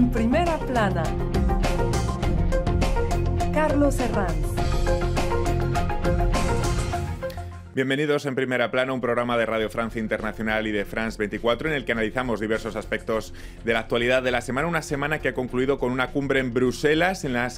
En primera plana, Carlos Herranz. Bienvenidos en Primera Plana, un programa de Radio Francia Internacional y de France 24 en el que analizamos diversos aspectos de la actualidad de la semana. Una semana que ha concluido con una cumbre en Bruselas en la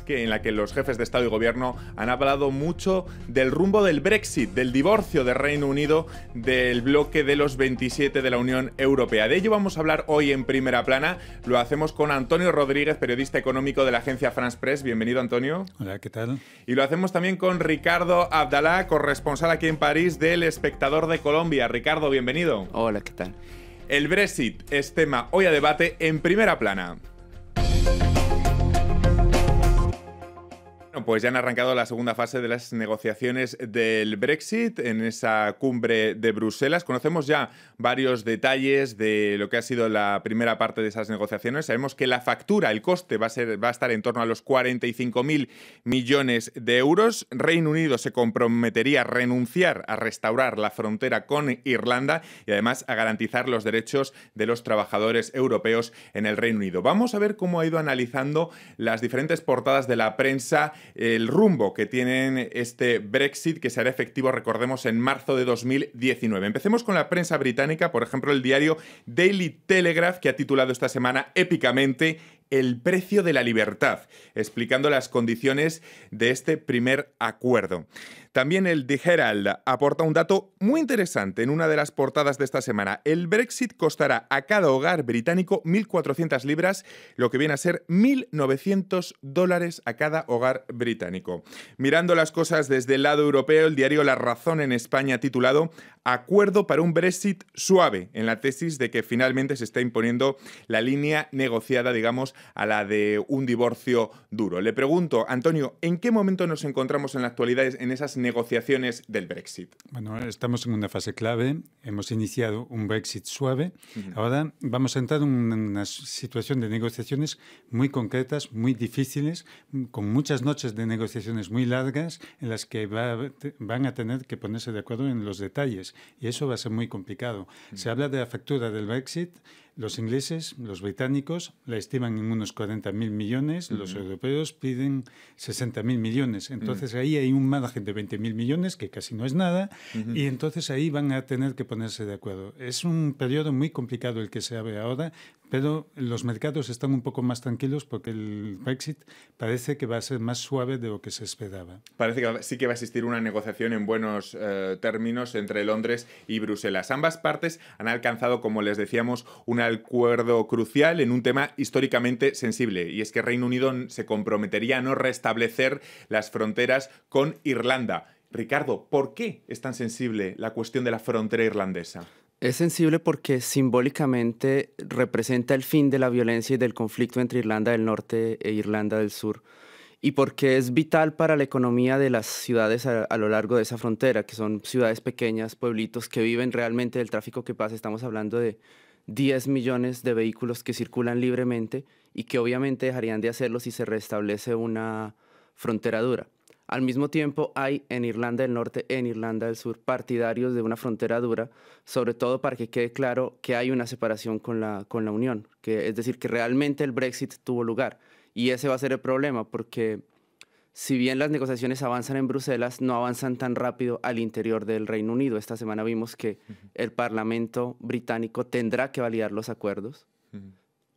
que los jefes de Estado y Gobierno han hablado mucho del rumbo del Brexit, del divorcio del Reino Unido del bloque de los 27 de la Unión Europea. De ello vamos a hablar hoy en Primera Plana. Lo hacemos con Antonio Rodríguez, periodista económico de la agencia France Press. Bienvenido, Antonio. Hola, ¿qué tal? Y lo hacemos también con Ricardo Abdalá, corresponsal aquí en París del Espectador de Colombia. Ricardo, bienvenido. Hola, ¿qué tal? El Brexit es tema hoy a debate en Primera Plana. Bueno, pues ya han arrancado la segunda fase de las negociaciones del Brexit en esa cumbre de Bruselas. Conocemos ya varios detalles de lo que ha sido la primera parte de esas negociaciones. Sabemos que la factura, el coste, va a estar en torno a los 45.000 millones de euros. Reino Unido se comprometería a renunciar a restaurar la frontera con Irlanda y además a garantizar los derechos de los trabajadores europeos en el Reino Unido. Vamos a ver cómo ha ido analizando las diferentes portadas de la prensa el rumbo que tienen este Brexit, que será efectivo, recordemos, en marzo de 2019. Empecemos con la prensa británica, por ejemplo, el diario Daily Telegraph, que ha titulado esta semana épicamente "El precio de la libertad", explicando las condiciones de este primer acuerdo. También el The Herald aporta un dato muy interesante en una de las portadas de esta semana. El Brexit costará a cada hogar británico 1.400 libras, lo que viene a ser $1.900 a cada hogar británico. Mirando las cosas desde el lado europeo, el diario La Razón en España ha titulado "Acuerdo para un Brexit suave", en la tesis de que finalmente se está imponiendo la línea negociada, digamos, a la de un divorcio duro. Le pregunto, Antonio, ¿en qué momento nos encontramos en la actualidad en esas negociaciones del Brexit? Bueno, estamos en una fase clave. Hemos iniciado un Brexit suave. Ahora vamos a entrar en una situación de negociaciones muy concretas, muy difíciles, con muchas noches de negociaciones muy largas en las que van a tener que ponerse de acuerdo en los detalles. Y eso va a ser muy complicado. Se habla de la factura del Brexit. Los ingleses, los británicos, la estiman en unos 40.000 millones, los europeos piden 60.000 millones. Entonces ahí hay un margen de 20.000 millones, que casi no es nada, y entonces ahí van a tener que ponerse de acuerdo. Es un periodo muy complicado el que se abre ahora, pero los mercados están un poco más tranquilos porque el Brexit parece que va a ser más suave de lo que se esperaba. Parece que sí que va a existir una negociación en buenos términos entre Londres y Bruselas. Ambas partes han alcanzado, como les decíamos, un acuerdo crucial en un tema históricamente sensible, y es que Reino Unido se comprometería a no restablecer las fronteras con Irlanda. Ricardo, ¿por qué es tan sensible la cuestión de la frontera irlandesa? Es sensible porque simbólicamente representa el fin de la violencia y del conflicto entre Irlanda del Norte e Irlanda del Sur, y porque es vital para la economía de las ciudades a lo largo de esa frontera, que son ciudades pequeñas, pueblitos que viven realmente del tráfico que pasa. Estamos hablando de 10 millones de vehículos que circulan libremente y que obviamente dejarían de hacerlo si se restablece una frontera dura. Al mismo tiempo hay en Irlanda del Norte, en Irlanda del Sur, partidarios de una frontera dura, sobre todo para que quede claro que hay una separación con la Unión, es decir, que realmente el Brexit tuvo lugar. Y ese va a ser el problema, porque si bien las negociaciones avanzan en Bruselas, no avanzan tan rápido al interior del Reino Unido. Esta semana vimos que el Parlamento británico tendrá que validar los acuerdos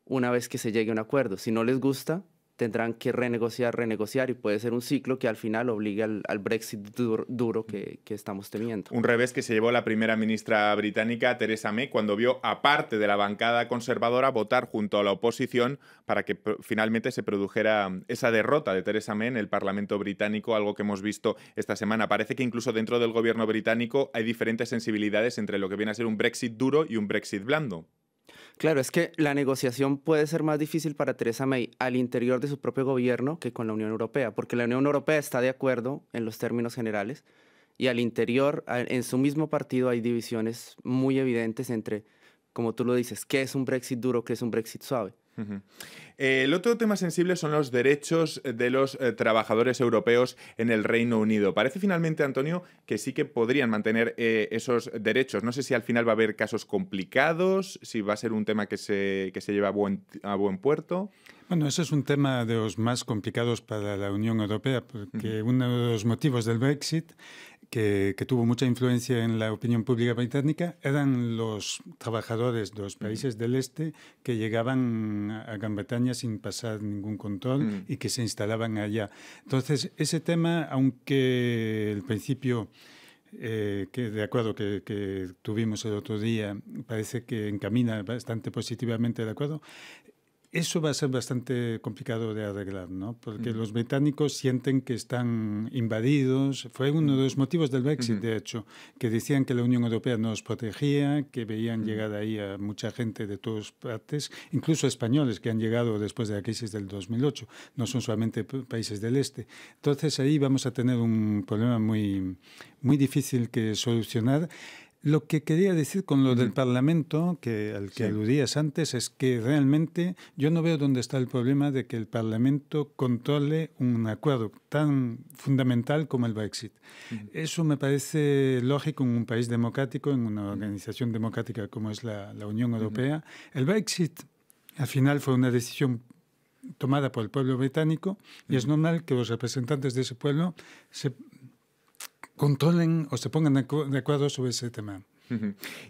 una vez que se llegue a un acuerdo. Si no les gusta, tendrán que renegociar, y puede ser un ciclo que al final obligue al Brexit duro que estamos teniendo. Un revés que se llevó la primera ministra británica, Theresa May, cuando vio a parte de la bancada conservadora votar junto a la oposición para que finalmente se produjera esa derrota de Theresa May en el Parlamento británico, algo que hemos visto esta semana. Parece que incluso dentro del gobierno británico hay diferentes sensibilidades entre lo que viene a ser un Brexit duro y un Brexit blando. Claro, es que la negociación puede ser más difícil para Theresa May al interior de su propio gobierno que con la Unión Europea, porque la Unión Europea está de acuerdo en los términos generales y al interior, en su mismo partido, hay divisiones muy evidentes entre, como tú lo dices, qué es un Brexit duro, qué es un Brexit suave. Ujú. El otro tema sensible son los derechos de los trabajadores europeos en el Reino Unido. Parece finalmente, Antonio, que sí que podrían mantener esos derechos. No sé si al final va a haber casos complicados, si va a ser un tema que se lleve a buen puerto. Bueno, eso es un tema de los más complicados para la Unión Europea, porque uno de los motivos del Brexit, que tuvo mucha influencia en la opinión pública británica, eran los trabajadores de los países del este que llegaban a Gran Bretaña sin pasar ningún control y que se instalaban allá. Entonces, ese tema, aunque el principio... que de acuerdo que tuvimos el otro día, parece que encamina bastante positivamente el acuerdo. Eso va a ser bastante complicado de arreglar, ¿no? Porque los británicos sienten que están invadidos. Fue uno de los motivos del Brexit, de hecho, que decían que la Unión Europea no los protegía, que veían llegar ahí a mucha gente de todas partes, incluso españoles que han llegado después de la crisis del 2008. No son solamente países del este. Entonces ahí vamos a tener un problema muy, muy difícil que solucionar. Lo que quería decir con lo del Parlamento, al que aludías antes, es que realmente yo no veo dónde está el problema de que el Parlamento controle un acuerdo tan fundamental como el Brexit. Eso me parece lógico en un país democrático, en una organización democrática como es la Unión Europea. El Brexit, al final, fue una decisión tomada por el pueblo británico y es normal que los representantes de ese pueblo se controlen o se pongan de acuerdo sobre ese tema.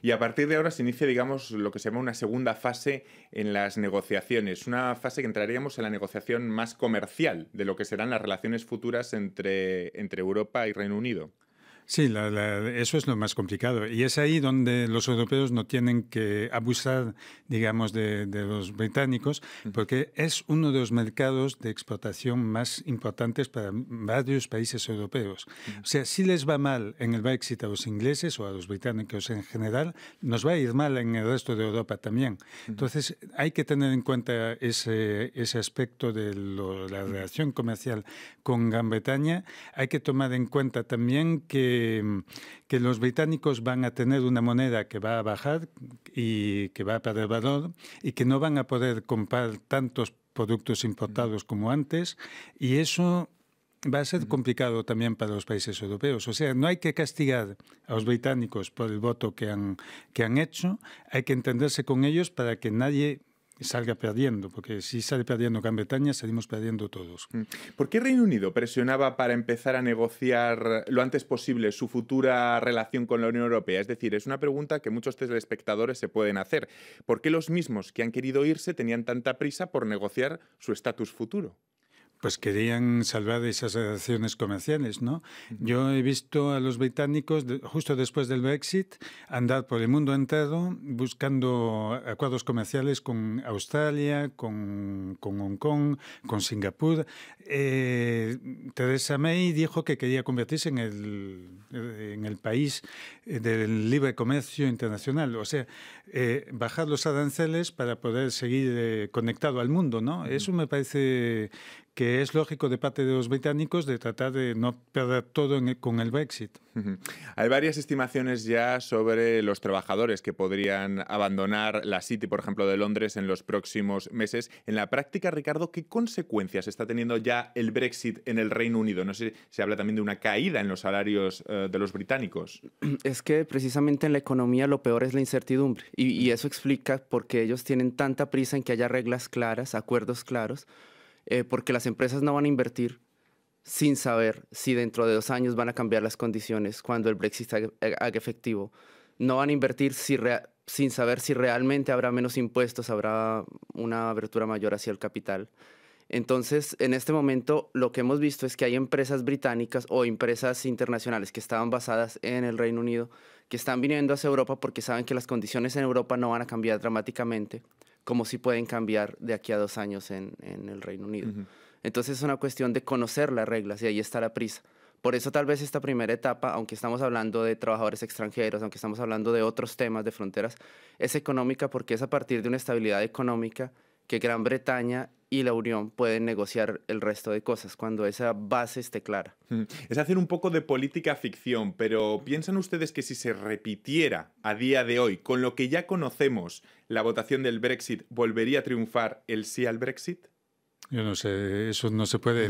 Y a partir de ahora se inicia, digamos, lo que se llama una segunda fase en las negociaciones, una fase que entraríamos en la negociación más comercial de lo que serán las relaciones futuras entre Europa y Reino Unido. Sí, eso es lo más complicado. Y es ahí donde los europeos no tienen que abusar, digamos, de los británicos, porque es uno de los mercados de exportación más importantes para varios países europeos. O sea, si les va mal en el Brexit a los ingleses o a los británicos en general, nos va a ir mal en el resto de Europa también. Entonces, hay que tener en cuenta ese aspecto de la relación comercial con Gran Bretaña. Hay que tomar en cuenta también que los británicos van a tener una moneda que va a bajar y que va a perder valor y que no van a poder comprar tantos productos importados como antes, y eso va a ser complicado también para los países europeos. O sea, no hay que castigar a los británicos por el voto que han hecho, hay que entenderse con ellos para que nadie salga perdiendo, porque si sale perdiendo Gran Bretaña, salimos perdiendo todos. ¿Por qué Reino Unido presionaba para empezar a negociar lo antes posible su futura relación con la Unión Europea? Es decir, es una pregunta que muchos telespectadores se pueden hacer. ¿Por qué los mismos que han querido irse tenían tanta prisa por negociar su estatus futuro? Pues querían salvar esas relaciones comerciales, ¿no? Yo he visto a los británicos, justo después del Brexit, andar por el mundo entero buscando acuerdos comerciales con Australia, con Hong Kong, con Singapur. Theresa May dijo que quería convertirse en el país del libre comercio internacional, o sea, bajar los aranceles para poder seguir conectado al mundo, ¿no? Eso me parece que es lógico de parte de los británicos de tratar de no perder todo con el Brexit. Hay varias estimaciones ya sobre los trabajadores que podrían abandonar la City, por ejemplo, de Londres en los próximos meses. En la práctica, Ricardo, ¿qué consecuencias está teniendo ya el Brexit en el Reino Unido? No sé, se habla también de una caída en los salarios de los británicos. Es que precisamente en la economía lo peor es la incertidumbre y eso explica por qué ellos tienen tanta prisa en que haya reglas claras, acuerdos claros, porque las empresas no van a invertir sin saber si dentro de 2 años van a cambiar las condiciones cuando el Brexit haga efectivo. No van a invertir sin saber si realmente habrá menos impuestos, habrá una abertura mayor hacia el capital. Entonces, en este momento, lo que hemos visto es que hay empresas británicas o empresas internacionales que estaban basadas en el Reino Unido, que están viniendo hacia Europa porque saben que las condiciones en Europa no van a cambiar dramáticamente, como si pueden cambiar de aquí a 2 años en el Reino Unido. Entonces es una cuestión de conocer las reglas y ahí está la prisa. Por eso tal vez esta primera etapa, aunque estamos hablando de trabajadores extranjeros, aunque estamos hablando de otros temas de fronteras, es económica porque es a partir de una estabilidad económica que Gran Bretaña y la Unión pueden negociar el resto de cosas cuando esa base esté clara. Es hacer un poco de política ficción, pero ¿piensan ustedes que si se repitiera a día de hoy, con lo que ya conocemos, la votación del Brexit, volvería a triunfar el sí al Brexit? Yo no sé, eso no se puede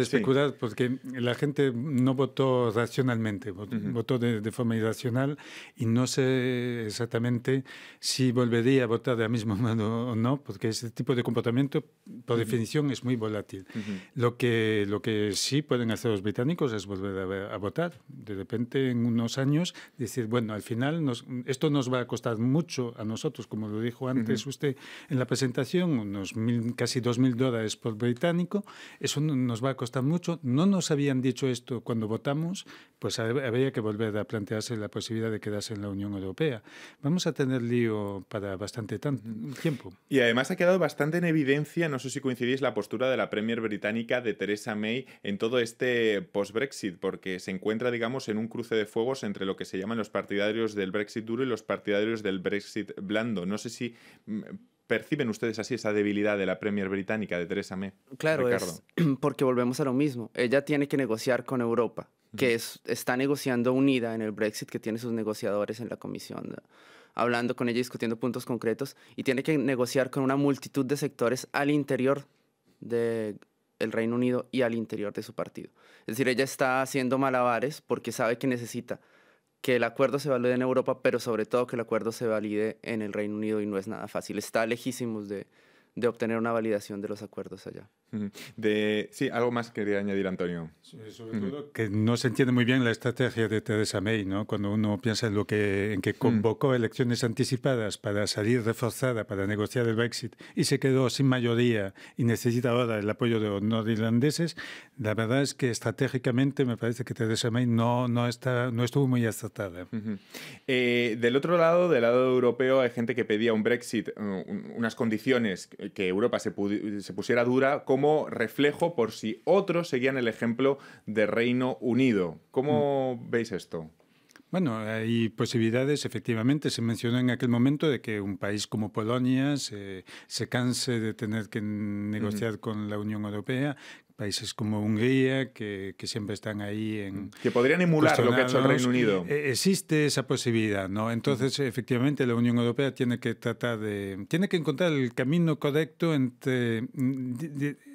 especular sí. Porque la gente no votó racionalmente, votó de forma irracional y no sé exactamente si volvería a votar de la misma modo o no, porque ese tipo de comportamiento, por definición, es muy volátil. Lo que sí pueden hacer los británicos es volver a votar. De repente, en unos años, decir, bueno, al final esto nos va a costar mucho a nosotros, como lo dijo antes usted en la presentación, unos casi $2.000 por británico, eso nos va a costar mucho. No nos habían dicho esto cuando votamos, pues habría que volver a plantearse la posibilidad de quedarse en la Unión Europea. Vamos a tener lío para bastante tiempo. Y además ha quedado bastante en evidencia, no sé si coincidís, la postura de la Premier británica de Theresa May en todo este post-Brexit, porque se encuentra, digamos, en un cruce de fuegos entre lo que se llaman los partidarios del Brexit duro y los partidarios del Brexit blando. No sé si ¿perciben ustedes así esa debilidad de la Premier británica, de Theresa May? Claro, es porque volvemos a lo mismo. Ella tiene que negociar con Europa, que está negociando unida en el Brexit, que tiene sus negociadores en la Comisión, hablando con ella, discutiendo puntos concretos, y tiene que negociar con una multitud de sectores al interior del Reino Unido y al interior de su partido. Es decir, ella está haciendo malabares porque sabe que necesita que el acuerdo se valide en Europa, pero sobre todo que el acuerdo se valide en el Reino Unido, y no es nada fácil. Está lejísimos de obtener una validación de los acuerdos allá. Sí, algo más quería añadir, Antonio. Sí, sobre todo que no se entiende muy bien la estrategia de Theresa May, ¿no? Cuando uno piensa en que convocó elecciones anticipadas para salir reforzada, para negociar el Brexit, y se quedó sin mayoría y necesita ahora el apoyo de los norirlandeses, la verdad es que estratégicamente me parece que Theresa May no estuvo muy acertada. Del otro lado, del lado europeo, hay gente que pedía un Brexit, unas condiciones que Europa se pusiera dura como reflejo por si otros seguían el ejemplo de Reino Unido. ¿Cómo veis esto? Bueno, hay posibilidades, efectivamente. Se mencionó en aquel momento de que un país como Polonia se canse de tener que negociar con la Unión Europea. Países como Hungría, que siempre están ahí en... Que podrían emular lo que ha hecho el Reino Unido. Existe esa posibilidad, ¿no? Entonces, efectivamente, la Unión Europea tiene que encontrar el camino correcto entre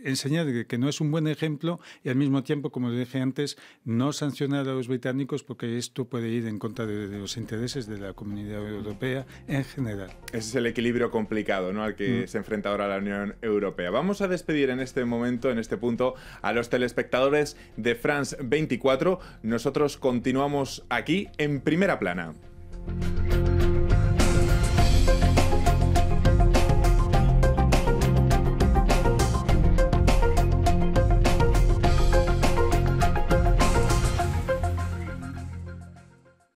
enseñar que no es un buen ejemplo y al mismo tiempo, como dije antes, no sancionar a los británicos, porque esto puede ir en contra de los intereses de la Comunidad Europea en general. Ese es el equilibrio complicado, ¿no?, al que se enfrenta ahora la Unión Europea. Vamos a despedir en este momento, en este punto, a los telespectadores de France 24. Nosotros continuamos aquí en Primera Plana.